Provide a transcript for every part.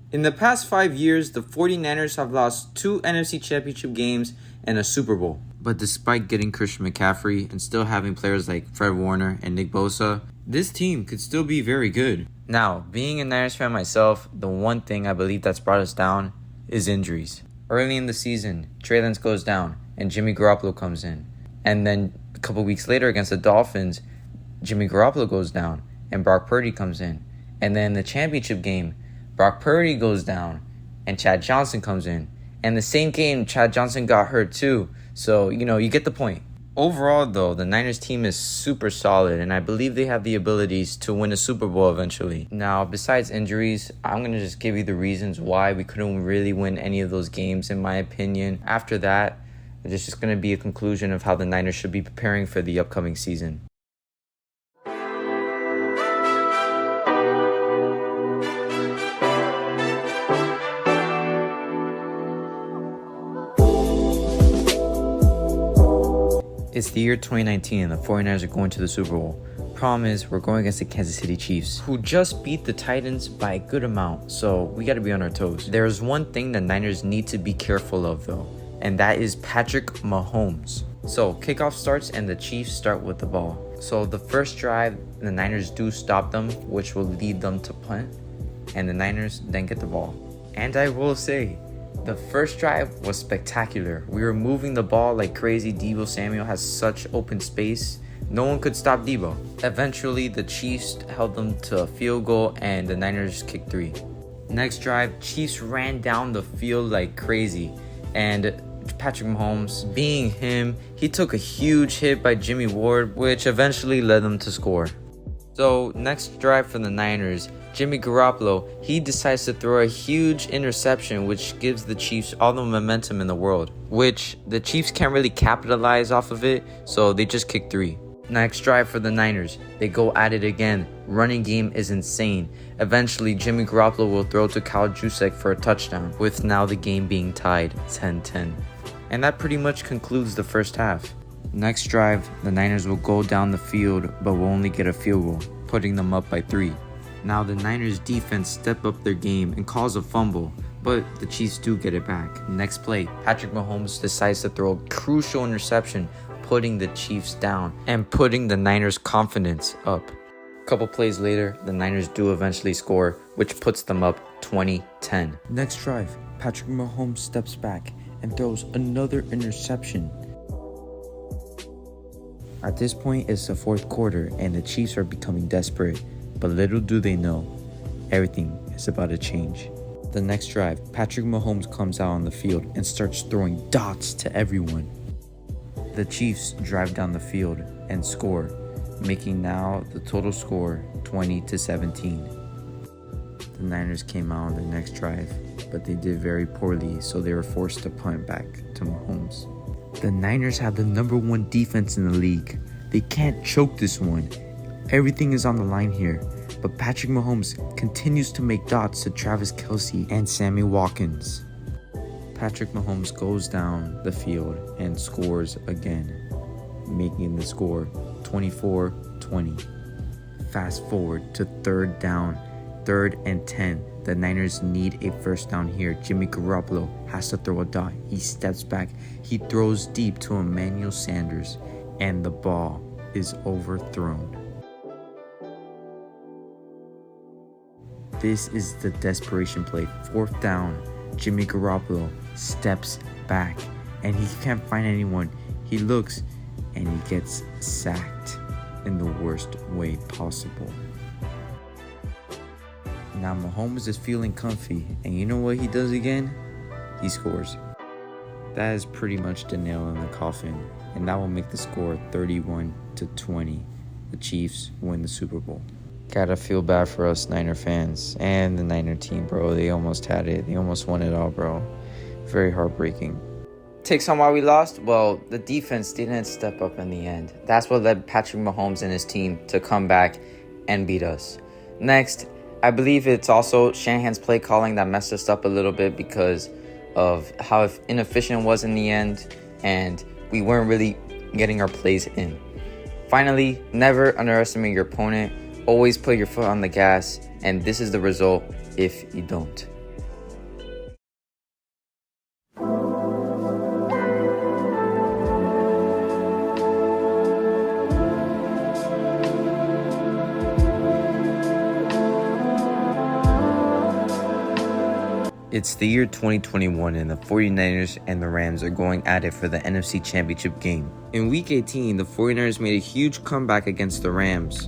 In the past 5 years, the 49ers have lost 2 NFC Championship games and a Super Bowl. But despite getting Christian McCaffrey and still having players like Fred Warner and Nick Bosa, this team could still be very good. Now, being a Niners fan myself, the one thing I believe that's brought us down is injuries. Early in the season, Trey Lance goes down and Jimmy Garoppolo comes in. And then a couple weeks later against the Dolphins, Jimmy Garoppolo goes down and Brock Purdy comes in. And then the championship game, Brock Purdy goes down and Chad Johnson comes in. And the same game, Chad Johnson got hurt too. So, you get the point. Overall, though, the Niners team is super solid, and I believe they have the abilities to win a Super Bowl eventually. Now, besides injuries, I'm going to just give you the reasons why we couldn't really win any of those games, in my opinion. After that, it's just going to be a conclusion of how the Niners should be preparing for the upcoming season. It's the year 2019 and the 49ers are going to the Super Bowl. Problem is, we're going against the Kansas City Chiefs, who just beat the Titans by a good amount, so we got to be on our toes. There's one thing the Niners need to be careful of though, and that is Patrick Mahomes. So kickoff starts and the Chiefs start with the ball. So the first drive, the Niners do stop them, which will lead them to punt, and the Niners then get the ball. And I will say, the first drive was spectacular. We were moving the ball like crazy. Deebo Samuel has such open space. No one could stop Deebo. Eventually, the Chiefs held them to a field goal and the Niners kicked 3. Next drive, Chiefs ran down the field like crazy. And Patrick Mahomes, being him, he took a huge hit by Jimmy Ward, which eventually led them to score. So next drive for the Niners, Jimmy Garoppolo, he decides to throw a huge interception, which gives the Chiefs all the momentum in the world, which the Chiefs can't really capitalize off of it, so they just kick 3. Next drive for the Niners, they go at it again. Running game is insane. Eventually, Jimmy Garoppolo will throw to Kyle Juszczyk for a touchdown, with now the game being tied 10-10. And that pretty much concludes the first half. Next drive, the Niners will go down the field, but will only get a field goal, putting them up by 3. Now the Niners defense step up their game and calls a fumble, but the Chiefs do get it back. Next play, Patrick Mahomes decides to throw a crucial interception, putting the Chiefs down and putting the Niners' confidence up. A couple plays later, the Niners do eventually score, which puts them up 20-10. Next drive, Patrick Mahomes steps back and throws another interception. At this point, it's the fourth quarter and the Chiefs are becoming desperate. But little do they know, everything is about to change. The next drive, Patrick Mahomes comes out on the field and starts throwing dots to everyone. The Chiefs drive down the field and score, making now the total score 20-17. The Niners came out on the next drive, but they did very poorly, so they were forced to punt back to Mahomes. The Niners have the number 1 defense in the league. They can't choke this one. Everything is on the line here, but Patrick Mahomes continues to make dots to Travis Kelce and Sammy Watkins. Patrick Mahomes goes down the field and scores again, making the score 24-20. Fast forward to third down, 3rd and 10. The Niners need a first down here. Jimmy Garoppolo has to throw a dot. He steps back. He throws deep to Emmanuel Sanders, and the ball is overthrown. This is the desperation play. 4th down, Jimmy Garoppolo steps back and he can't find anyone. He looks and he gets sacked in the worst way possible. Now Mahomes is feeling comfy, and you know what he does again? He scores. That is pretty much the nail in the coffin, and that will make the score 31-20. The Chiefs win the Super Bowl. Gotta feel bad for us Niner fans and the Niner team, bro. They almost had it. They almost won it all, bro. Very heartbreaking. Takes on why we lost? Well, the defense didn't step up in the end. That's what led Patrick Mahomes and his team to come back and beat us. Next, I believe it's also Shanahan's play calling that messed us up a little bit because of how inefficient it was in the end, and we weren't really getting our plays in. Finally, never underestimate your opponent. Always put your foot on the gas, and this is the result if you don't. It's the year 2021 and the 49ers and the Rams are going at it for the NFC Championship game. In Week 18, the 49ers made a huge comeback against the Rams,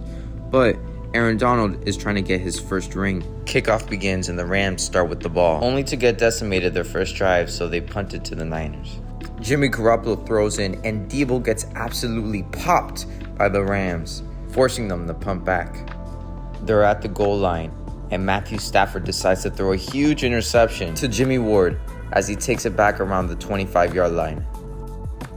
but Aaron Donald is trying to get his first ring. Kickoff begins and the Rams start with the ball, only to get decimated their first drive, so they punted to the Niners. Jimmy Garoppolo throws in and Deebo gets absolutely popped by the Rams, forcing them to punt back. They're at the goal line, and Matthew Stafford decides to throw a huge interception to Jimmy Ward as he takes it back around the 25-yard line.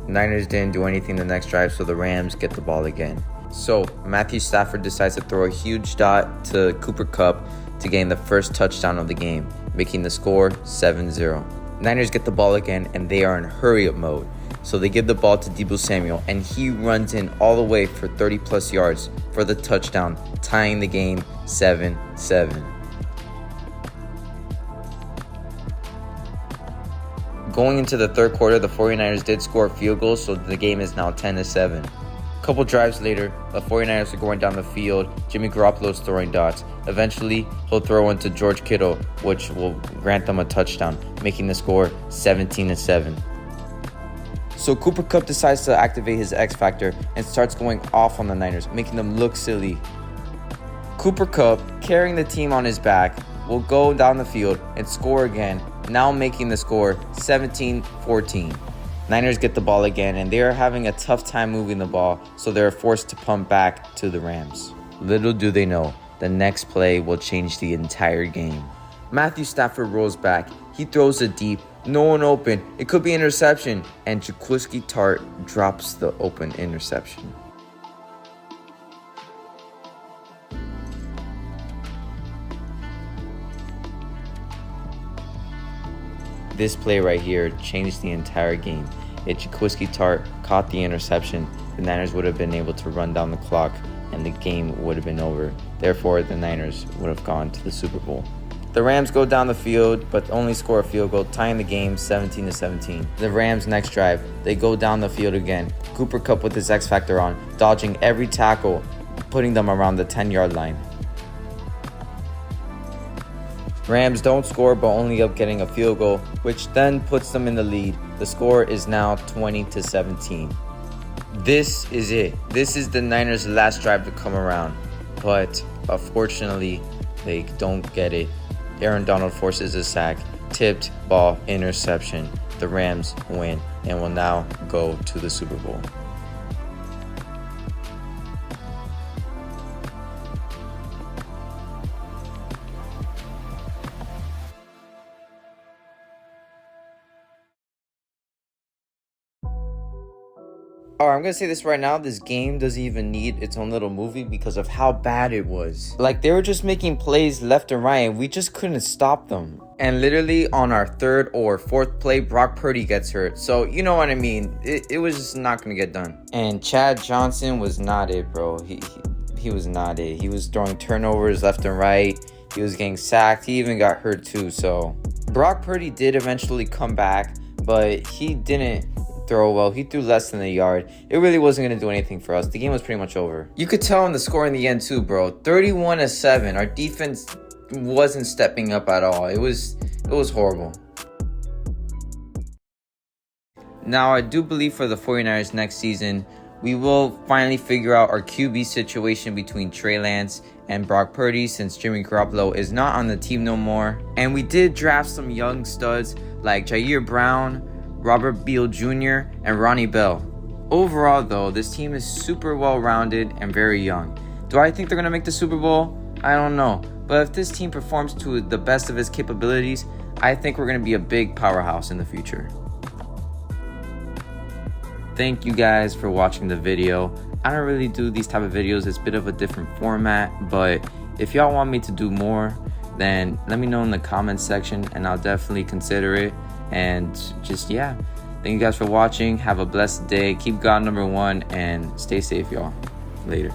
Niners didn't do anything the next drive, so the Rams get the ball again. So Matthew Stafford decides to throw a huge dot to Cooper Kupp to gain the first touchdown of the game, making the score 7-0. Niners get the ball again, and they are in hurry-up mode. So they give the ball to Deebo Samuel, and he runs in all the way for 30-plus yards for the touchdown, tying the game 7-7. Going into the third quarter, the 49ers did score a field goal, so the game is now 10-7. A couple drives later, the 49ers are going down the field. Jimmy Garoppolo is throwing dots. Eventually, he'll throw into George Kittle, which will grant them a touchdown, making the score 17-7. So Cooper Kupp decides to activate his X Factor and starts going off on the Niners, making them look silly. Cooper Kupp, carrying the team on his back, will go down the field and score again, now making the score 17-14. Niners get the ball again, and they are having a tough time moving the ball, so they are forced to punt back to the Rams. Little do they know, the next play will change the entire game. Matthew Stafford rolls back. He throws it deep. No one open. It could be interception. And Jaquiski Tartt drops the open interception. This play right here changed the entire game. If Jaquiski Tartt caught the interception, the Niners would have been able to run down the clock and the game would have been over. Therefore, the Niners would have gone to the Super Bowl. The Rams go down the field, but only score a field goal, tying the game 17-17. The Rams' next drive, they go down the field again. Cooper Kupp with his X Factor on, dodging every tackle, putting them around the 10-yard line. Rams don't score, but only up getting a field goal, which then puts them in the lead. The score is now 20-17. This is it. This is the Niners' last drive to come around, but unfortunately, they don't get it. Aaron Donald forces a sack, tipped ball, interception. The Rams win and will now go to the Super Bowl. Alright, I'm gonna say this right now, this game doesn't even need its own little movie because of how bad it was. Like, they were just making plays left and right and we just couldn't stop them. And literally on our third or fourth play, Brock Purdy gets hurt. So, you know what I mean? It was just not gonna get done. And Chad Johnson was not it, bro. He was not it. He was throwing turnovers left and right. He was getting sacked. He even got hurt too. So, Brock Purdy did eventually come back, but he didn't throw well. He threw less than a yard. It really wasn't going to do anything for us. The game was pretty much over. You could tell in the score in the end too, bro. 31-7. Our defense wasn't stepping up at all. It was horrible. Now, I do believe for the 49ers next season, we will finally figure out our QB situation between Trey Lance and Brock Purdy, since Jimmy Garoppolo is not on the team no more. And we did draft some young studs like Jair Brown, Robert Beal Jr., and Ronnie Bell. Overall, though, this team is super well-rounded and very young. Do I think they're going to make the Super Bowl? I don't know. But if this team performs to the best of its capabilities, I think we're going to be a big powerhouse in the future. Thank you guys for watching the video. I don't really do these type of videos. It's a bit of a different format, but if y'all want me to do more, then let me know in the comments section and I'll definitely consider it. And just, yeah, thank you guys for watching. Have a blessed day. Keep God number one and stay safe, y'all. Later.